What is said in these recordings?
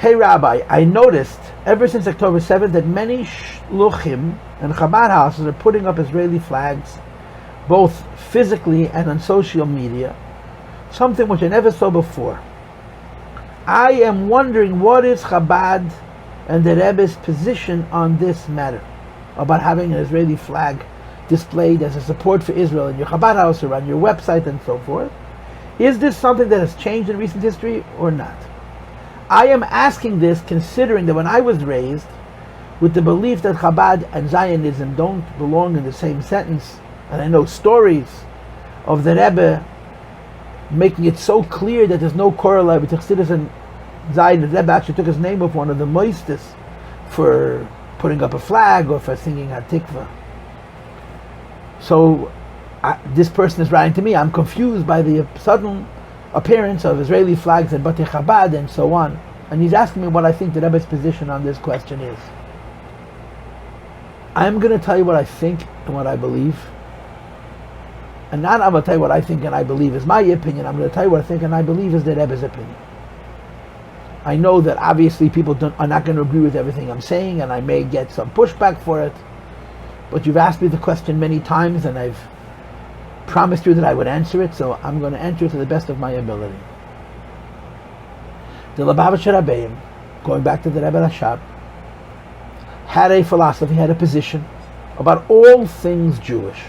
Hey Rabbi, I noticed ever since October 7th that many shluchim and Chabad houses are putting up Israeli flags, both physically and on social media, something which I never saw before. I am wondering what is Chabad and the Rebbe's position on this matter, about having an Israeli flag displayed as a support for Israel in your Chabad house or on your website and so forth. Is this something that has changed in recent history or not? I am asking this considering that when I was raised with the belief that Chabad and Zionism don't belong in the same sentence, and I know stories of the Rebbe making it so clear that there's no correlation between Chassidus and Zionism. The Rebbe actually took his name off one of the moistus for putting up a flag or for singing Hatikva. So this person is writing to me, I'm confused by the sudden appearance of Israeli flags at Batei Chabad and so on. And he's asking me what I think the Rebbe's position on this question is. I'm going to tell you what I think and what I believe. And not I'm going to tell you what I think and I believe is my opinion. I'm going to tell you what I think and I believe is the Rebbe's opinion. I know that obviously people are not going to agree with everything I'm saying, and I may get some pushback for it. But you've asked me the question many times, and I've promised you that I would answer it, so I'm going to answer it to the best of my ability. The Lubavitcher Rebbeim, going back to the Rebbe Rashab, had a philosophy, had a position about all things Jewish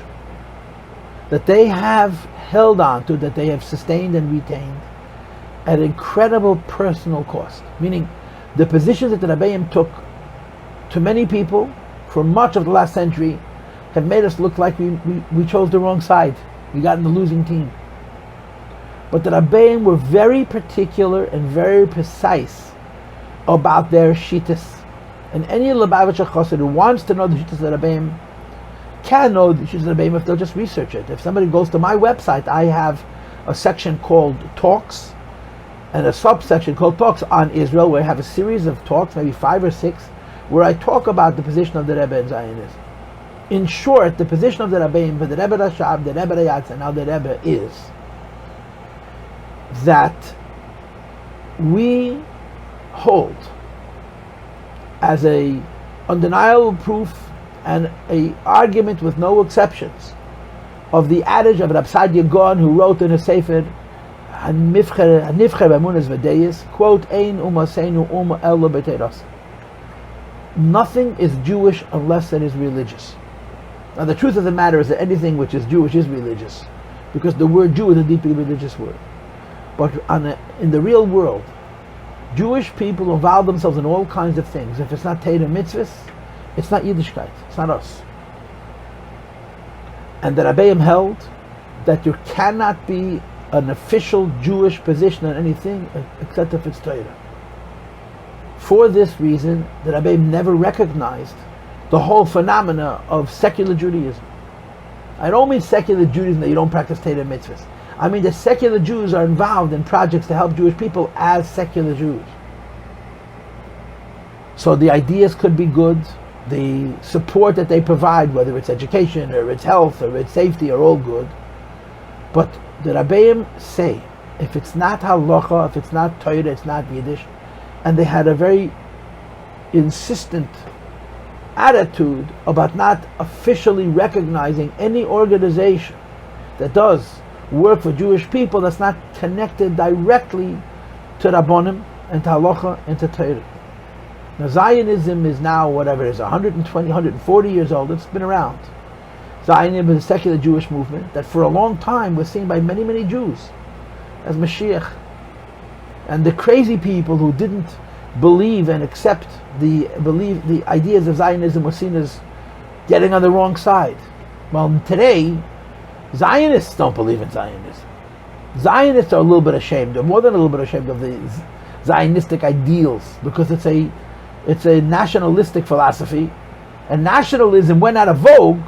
that they have held on to, that they have sustained and retained at incredible personal cost. Meaning, the positions that the Rebbeim took to many people for much of the last century have made us look like we chose the wrong side. We got in the losing team. But the Rebbeim were very particular and very precise about their shittas. And any Lubavitcher Chassid who wants to know the shittas of the Rebbeim can know the shittas of the Rebbeim if they'll just research it. If somebody goes to my website, I have a section called Talks and a subsection called Talks on Israel, where I have a series of talks, maybe 5 or 6, where I talk about the position of the Rebbe in Zionism. In short, the position of the Rebbeim, for the Rebbe Rashab, the Rebbe Rayatz, and now the Rebbe is that we hold as a undeniable proof and a argument with no exceptions of the adage of Rab Sadia Gaon, who wrote in a sefer Hanifcher B'Emunas V'Deis, quote, Ein umaseinu uma elo b'teiros. Nothing is Jewish unless it is religious. Now the truth of the matter is that anything which is Jewish is religious, because the word Jew is a deeply religious word. But in the real world, Jewish people involve themselves in all kinds of things. If it's not Torah mitzvahs, it's not Yiddishkeit, it's not us. And the Rebbeim held that there cannot be an official Jewish position on anything except if it's Torah. For this reason, the Rebbeim never recognized the whole phenomena of secular Judaism. I don't mean secular Judaism that you don't practice Torah mitzvahs. I mean that secular Jews are involved in projects to help Jewish people as secular Jews. So the ideas could be good, the support that they provide, whether it's education or it's health or it's safety, are all good. But the Rebbeim say, if it's not halacha, if it's not Torah, it's not Yiddish, and they had a very insistent attitude about not officially recognizing any organization that does work for Jewish people that's not connected directly to Rabbonim and to halacha and to Torah. Now Zionism is now, whatever it is, 120, 140 years old. It's been around. Zionism is a secular Jewish movement that for a long time was seen by many, many Jews as Mashiach. And the crazy people who didn't believe and accept the ideas of Zionism were seen as getting on the wrong side. Well, today, Zionists don't believe in Zionism. Zionists are a little bit ashamed, or more than a little bit ashamed, of the Zionistic ideals, because it's a nationalistic philosophy, and nationalism went out of vogue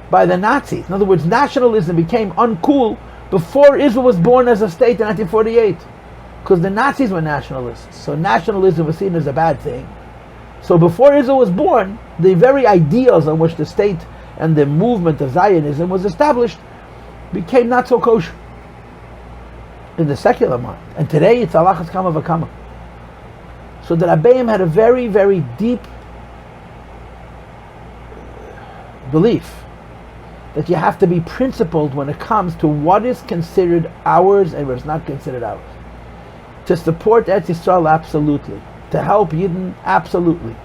by the Nazis. In other words, nationalism became uncool before Israel was born as a state in 1948, because the Nazis were nationalists, so nationalism was seen as a bad thing. So before Israel was born, the very ideals on which the state and the movement of Zionism was established became not so kosher in the secular mind. And today it's alachas kama v'kama. So the Rebbeim had a very, very deep belief that you have to be principled when it comes to what is considered ours and what is not considered ours. To support Eretz Yisrael, absolutely. To help Yidden, absolutely.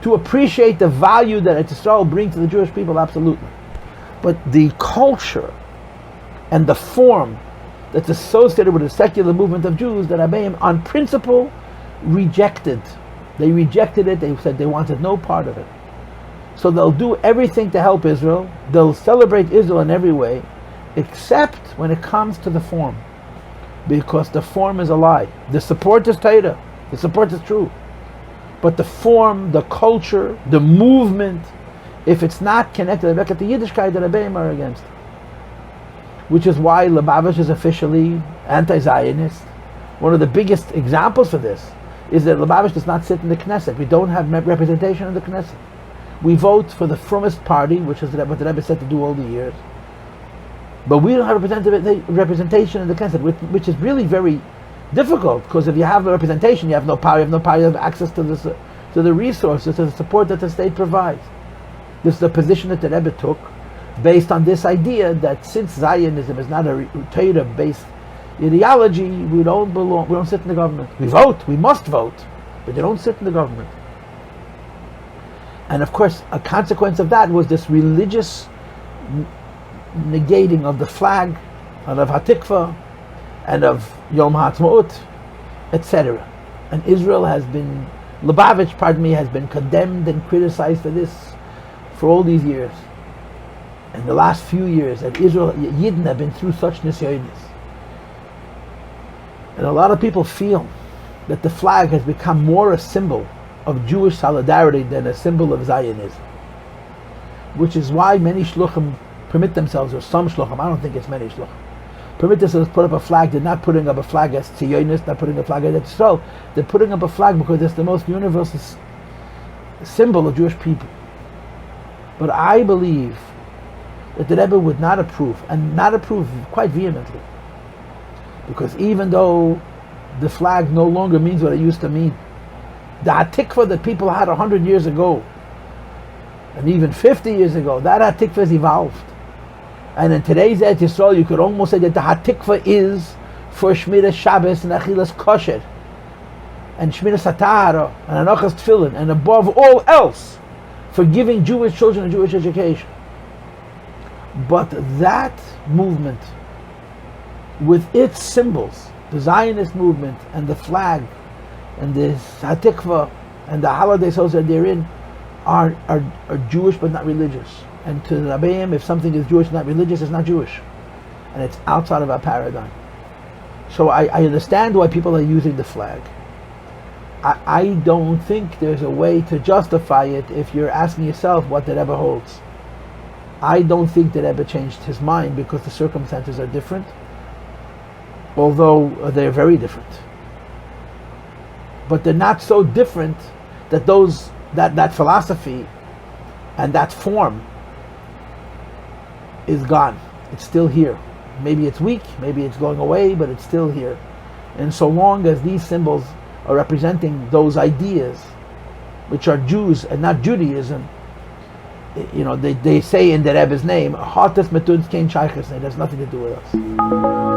To appreciate the value that Eretz Yisrael brings to the Jewish people, absolutely. But the culture and the form that's associated with the secular movement of Jews, that Rebbeim, on principle, rejected. They rejected it. They said they wanted no part of it. So they'll do everything to help Israel. They'll celebrate Israel in every way, except when it comes to the form. Because the form is a lie. The support is Torah. The support is true. But the form, the culture, the movement, if it's not connected back at the Yiddishkeit, the Rebbeim are against. Which is why Lubavitch is officially anti-Zionist. One of the biggest examples for this is that Lubavitch does not sit in the Knesset. We don't have representation in the Knesset. We vote for the Frumist party, which is what the Rebbe said to do all the years. But we don't have representation in the Knesset, which is really very difficult, because if you have a representation, you have no power, you have access to the resources, to the support that the state provides. This is the position that the Rebbe took, based on this idea that since Zionism is not a Torah-based ideology, we don't sit in the government. We vote, we must vote, but you don't sit in the government. And of course, a consequence of that was this religious negating of the flag, and of Hatikva, and of Yom HaAtzmaut, etc. And Israel has been, Lubavitch, has been condemned and criticized for this for all these years. In the last few years, that Israel, Yidden have been through such nisyonis. And a lot of people feel that the flag has become more a symbol of Jewish solidarity than a symbol of Zionism. Which is why many shluchim permit themselves, or some shluchim, I don't think it's many shluchim, permit themselves to put up a flag. They're not putting up a flag as Zionist, not putting a flag as Yisrael. They're putting up a flag because it's the most universal symbol of Jewish people. But I believe that the Rebbe would not approve, and not approve quite vehemently. Because even though the flag no longer means what it used to mean, the Hatikva that people had 100 years ago, and even 50 years ago, that Hatikva has evolved. And in today's Eretz Yisrael, you could almost say that the Hatikva is for Shmiras Shabbos and Achilas Kosher, and Shmiras Hatara, and Anochas Tefillin, and above all else, for giving Jewish children a Jewish education. But that movement, with its symbols, the Zionist movement, and the flag, and the Hatikva, and the holidays that they're in, are Jewish but not religious. And to the Rebbeim, if something is Jewish not religious, it's not Jewish. And it's outside of our paradigm. So I understand why people are using the flag. I don't think there's a way to justify it if you're asking yourself what the Rebbe holds. I don't think the Rebbe changed his mind because the circumstances are different, although they're very different. But they're not so different that that philosophy and that form is gone. It's still here. Maybe it's weak, maybe it's going away, but it's still here. And so long as these symbols are representing those ideas, which are Jews and not Judaism, they say in the Rebbe's name, Hatas Metuns Kein Shaychus, it has nothing to do with us.